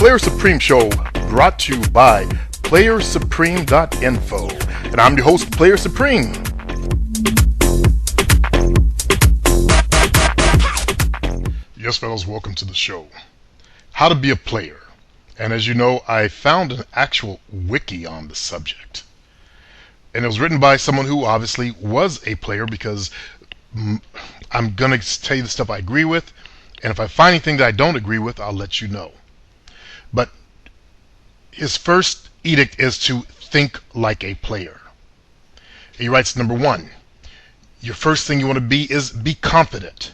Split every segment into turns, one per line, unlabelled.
Player Supreme Show, brought to you by PlayerSupreme.info. And I'm your host, Player Supreme. Yes, fellows, welcome to the show. How to be a player. And as you know, I found an actual wiki on the subject. And it was written by someone who obviously was a player, because I'm going to tell you the stuff I agree with, and if I find anything that I don't agree with, I'll let you know. But his first edict is to think like a player. He writes, number one, your first thing you want to be is be confident.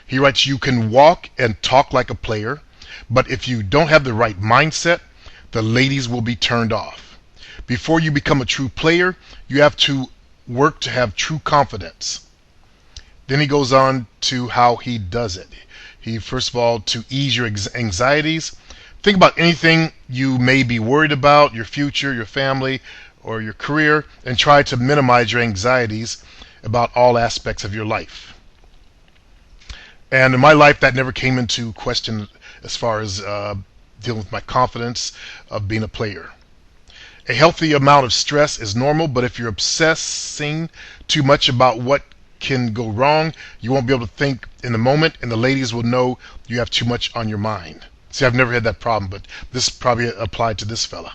He writes, you can walk and talk like a player, but if you don't have the right mindset, the ladies will be turned off. Before you become a true player, you have to work to have true confidence. Then he goes on to how he does it. He, first of all, to ease your anxieties, think about anything you may be worried about, your future, your family, or your career, and try to minimize your anxieties about all aspects of your life. And in my life, that never came into question as far as dealing with my confidence of being a player. A healthy amount of stress is normal, but if you're obsessing too much about what can go wrong, you won't be able to think in the moment, and the ladies will know you have too much on your mind. See, I've never had that problem, but this probably applied to this fella.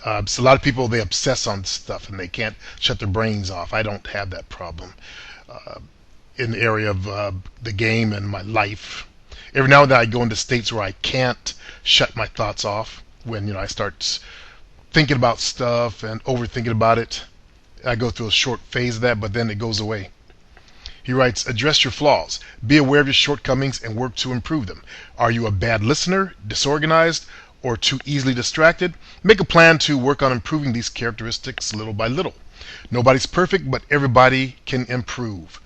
So a lot of people, they obsess on stuff and they can't shut their brains off. I don't have that problem in the area of the game and my life. Every now and then I go into states where I can't shut my thoughts off. When I start thinking about stuff and overthinking about it, I go through a short phase of that, but then it goes away. He writes, address your flaws. Be aware of your shortcomings and work to improve them. Are you a bad listener, disorganized, or too easily distracted? Make a plan to work on improving these characteristics little by little. Nobody's perfect, but everybody can improve.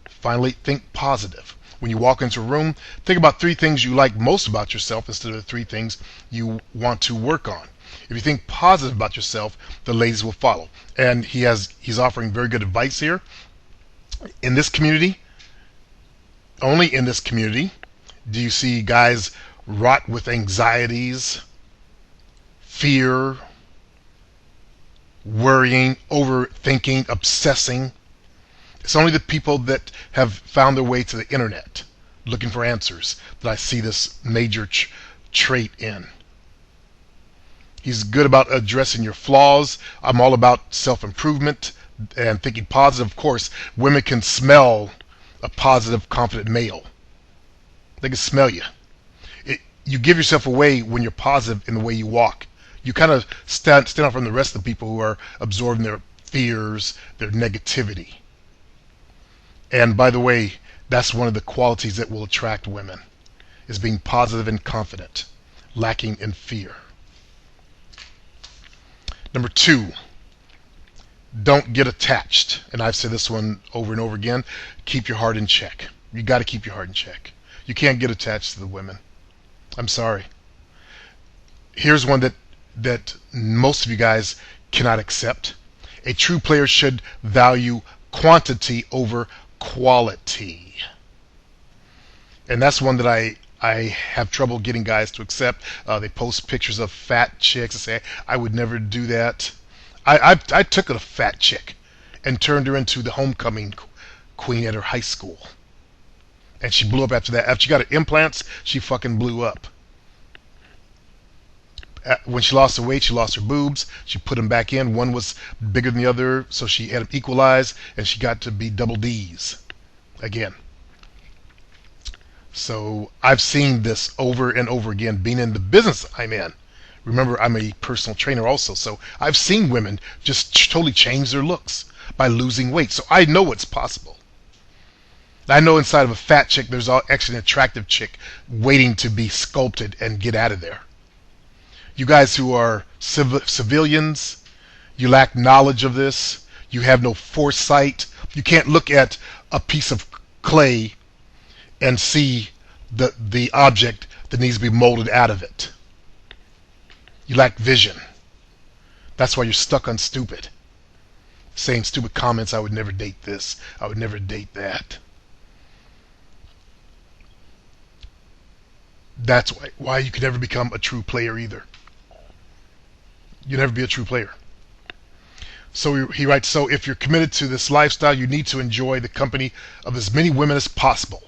Finally, think positive. When you walk into a room, think about 3 things you like most about yourself instead of the 3 things you want to work on. If you think positive about yourself, the ladies will follow. And he's offering very good advice here. In this community, only in this community, do you see guys rot with anxieties, fear, worrying, overthinking, obsessing. It's only the people that have found their way to the internet looking for answers that I see this major trait in. He's good about addressing your flaws. I'm all about self-improvement and thinking positive. Of course, women can smell a positive, confident male. They can smell you. You give yourself away when you're positive in the way you walk. You kind of stand out from the rest of the people who are absorbing their fears, their negativity. And by the way, that's one of the qualities that will attract women, is being positive and confident, lacking in fear. Number 2, don't get attached. And I've said this one over and over again. Keep your heart in check. You got to keep your heart in check. You can't get attached to the women. I'm sorry. Here's one that most of you guys cannot accept. A true player should value quantity over quality. And that's one that I have trouble getting guys to accept. They post pictures of fat chicks and say, I would never do that. I took a fat chick and turned her into the homecoming queen at her high school. And she blew up after that. After she got her implants, she fucking blew up. When she lost her weight, she lost her boobs. She put them back in. One was bigger than the other, so she had them equalized, and she got to be double D's again. So I've seen this over and over again, being in the business I'm in. Remember, I'm a personal trainer also, so I've seen women just totally change their looks by losing weight. So I know it's possible. I know inside of a fat chick, there's actually an attractive chick waiting to be sculpted and get out of there. You guys who are civilians, you lack knowledge of this. You have no foresight. You can't look at a piece of clay and see the object that needs to be molded out of it. You lack vision. That's why you're stuck on stupid. Saying stupid comments, I would never date this, I would never date that. That's why you can never become a true player either. You never be a true player. So he writes, so if you're committed to this lifestyle, you need to enjoy the company of as many women as possible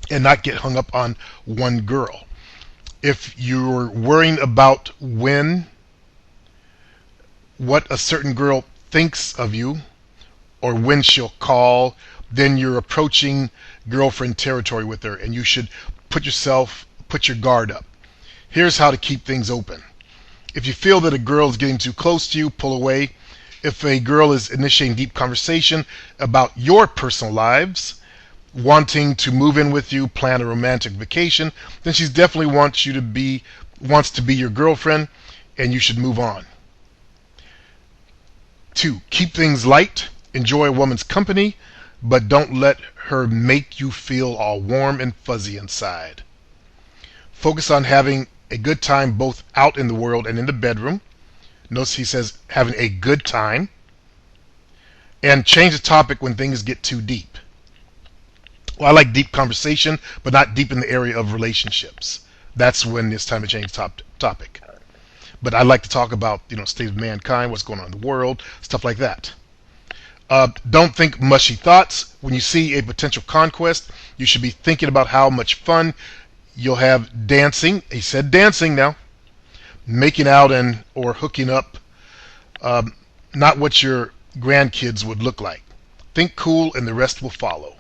and not get hung up on one girl. If you're worrying about what a certain girl thinks of you or when she'll call, then you're approaching girlfriend territory with her, and you should put your guard up. Here's how to keep things open. If you feel that a girl is getting too close to you, pull away. If a girl is initiating deep conversation about your personal lives, wanting to move in with you, plan a romantic vacation, then she definitely wants to be your girlfriend, and you should move on. 2, keep things light. Enjoy a woman's company, but don't let her make you feel all warm and fuzzy inside. Focus on having a good time both out in the world and in the bedroom. Notice he says having a good time. And change the topic when things get too deep. Well, I like deep conversation, but not deep in the area of relationships. That's when it's time to change the topic. But I like to talk about, state of mankind, what's going on in the world, stuff like that. Don't think mushy thoughts. When you see a potential conquest, you should be thinking about how much fun you'll have dancing. He said dancing now. Making out or hooking up. Not what your grandkids would look like. Think cool and the rest will follow.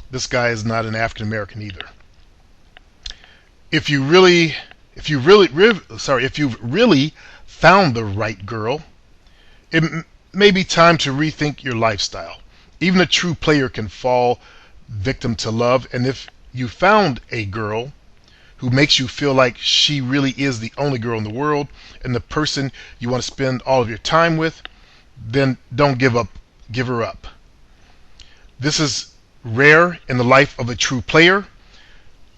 This guy is not an African American either. If you've really found the right girl, it may be time to rethink your lifestyle. Even a true player can fall victim to love, and if you found a girl who makes you feel like she really is the only girl in the world and the person you want to spend all of your time with, then don't give her up. This is rare in the life of a true player,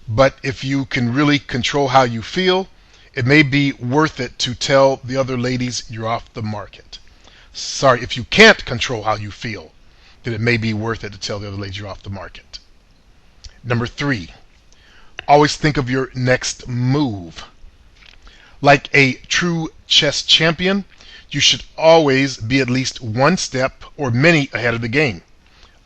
but if you can really control how you feel, it may be worth it to tell the other ladies you're off the market. Sorry, if you can't control how you feel, then it may be worth it to tell the other ladies you're off the market. Number 3, always think of your next move. Like a true chess champion, you should always be at least one step or many ahead of the game.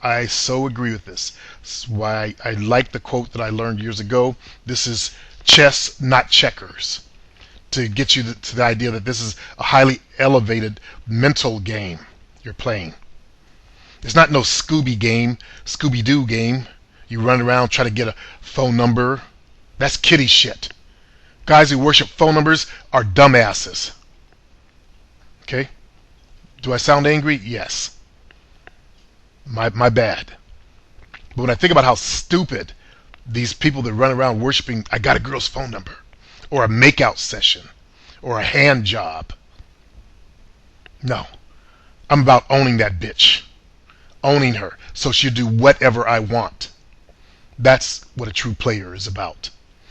I so agree with this. That's why I like the quote that I learned years ago. This is chess, not checkers. To get you to the idea that this is a highly elevated mental game you're playing. It's not no Scooby-Doo game. You run around trying to get a phone number. That's kiddie shit. Guys who worship phone numbers are dumbasses. Okay? Do I sound angry? Yes. My bad. But when I think about how stupid these people that run around worshiping, I got a girl's phone number, or a makeout session, or a hand job. No. I'm about owning that bitch. Owning her so she'll do whatever I want. That's what a true player is about.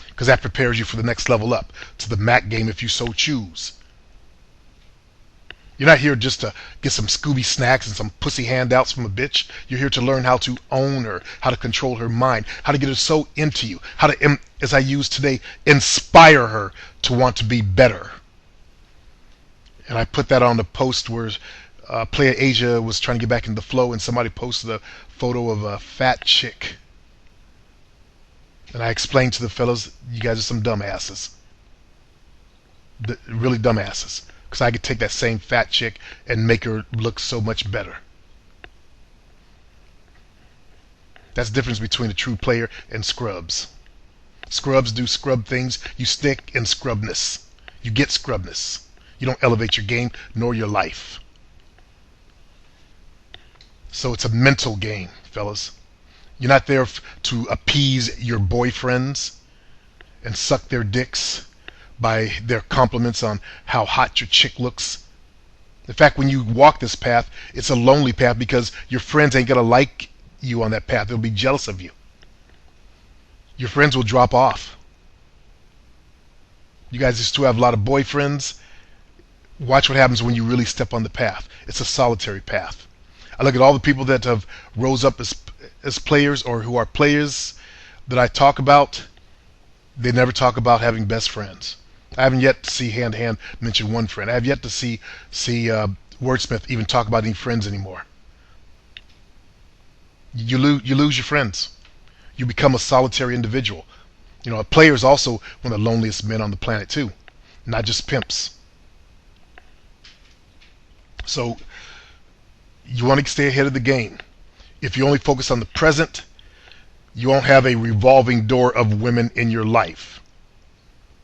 Because that prepares you for the next level up, to the Mac game if you so choose. You're not here just to get some Scooby snacks and some pussy handouts from a bitch. You're here to learn how to own her, how to control her mind, how to get her so into you, how to, as I used today, inspire her to want to be better. And I put that on the post where Player Asia was trying to get back into the flow, and somebody posted a photo of a fat chick. And I explained to the fellas, you guys are some dumbasses. Really dumbasses. Because I could take that same fat chick and make her look so much better. That's the difference between a true player and scrubs. Scrubs do scrub things. You stick in scrubness. You get scrubness. You don't elevate your game nor your life. So it's a mental game, fellas. You're not there to appease your boyfriends and suck their dicks by their compliments on how hot your chick looks. In fact, when you walk this path, it's a lonely path because your friends ain't going to like you on that path. They'll be jealous of you. Your friends will drop off. You guys used to have a lot of boyfriends. Watch what happens when you really step on the path. It's a solitary path. I look at all the people that have rose up as players or who are players that I talk about. They never talk about having best friends. I haven't yet to see Hand to Hand mention one friend. I have yet to see Wordsmith even talk about any friends anymore. You lose your friends. You become a solitary individual. You know, a player is also one of the loneliest men on the planet too, not just pimps. So you want to stay ahead of the game. If you only focus on the present, you won't have a revolving door of women in your life.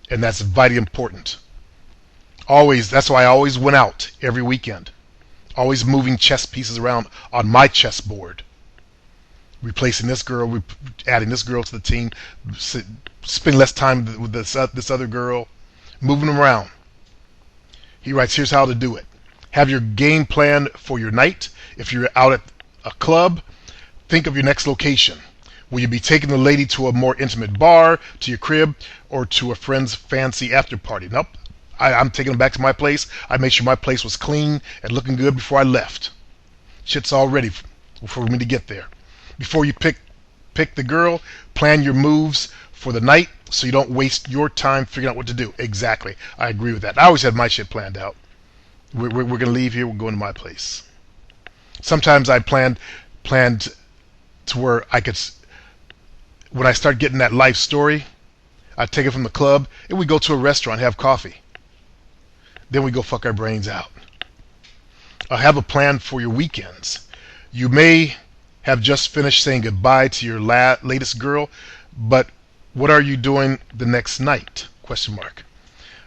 And that's vitally important. Always, that's why I always went out every weekend. Always moving chess pieces around on my chessboard. Replacing this girl, adding this girl to the team, spending less time with this other girl, moving them around. He writes, here's how to do it. Have your game plan for your night. If you're out at a club, think of your next location. Will you be taking the lady to a more intimate bar, to your crib, or to a friend's fancy after party? Nope. I'm taking them back to my place. I made sure my place was clean and looking good before I left. Shit's all ready for me to get there. Before you pick the girl, plan your moves for the night so you don't waste your time figuring out what to do. Exactly. I agree with that. I always had my shit planned out. We're going to leave here. We're going to my place. Sometimes I planned to where I could, when I start getting that life story, I'd take it from the club and we go to a restaurant, have coffee. Then we go fuck our brains out. Have a plan for your weekends. You may have just finished saying goodbye to your latest girl, but what are you doing the next night? Question mark.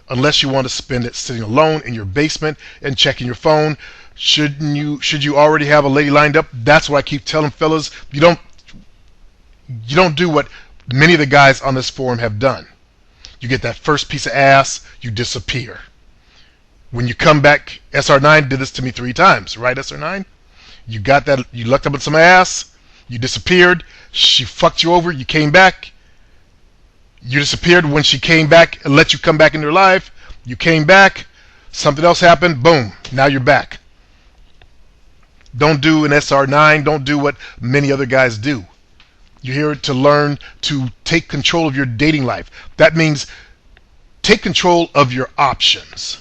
Unless you want to spend it sitting alone in your basement and checking your phone, should you already have a lady lined up? That's what I keep telling fellas. You don't do what many of the guys on this forum have done. You get that first piece of ass, you disappear. When you come back, SR9 did this to me 3 times, right, SR9? You got that, you looked up at some ass, you disappeared, she fucked you over, you came back, you disappeared. When she came back and let you come back into her life, you came back, something else happened, boom, now you're back. Don't do an SR9, don't do what many other guys do. You're here to learn to take control of your dating life. That means take control of your options.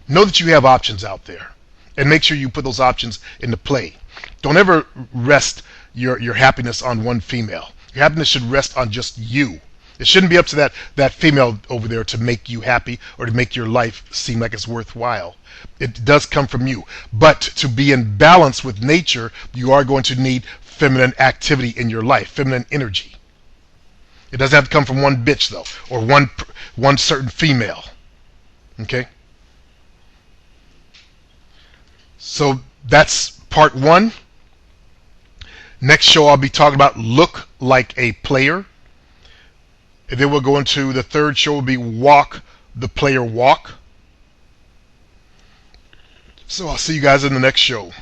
Know that you have options out there. And make sure you put those options into play. Don't ever rest your happiness on one female. Your happiness should rest on just you. It shouldn't be up to that female over there to make you happy or to make your life seem like it's worthwhile. It does come from you. But to be in balance with nature, you are going to need feminine activity in your life, feminine energy. It doesn't have to come from one bitch, though, or one certain female. Okay? So that's part 1. Next show I'll be talking about look like a player. And then we'll go into the 3rd show will be walk the player walk. So I'll see you guys in the next show.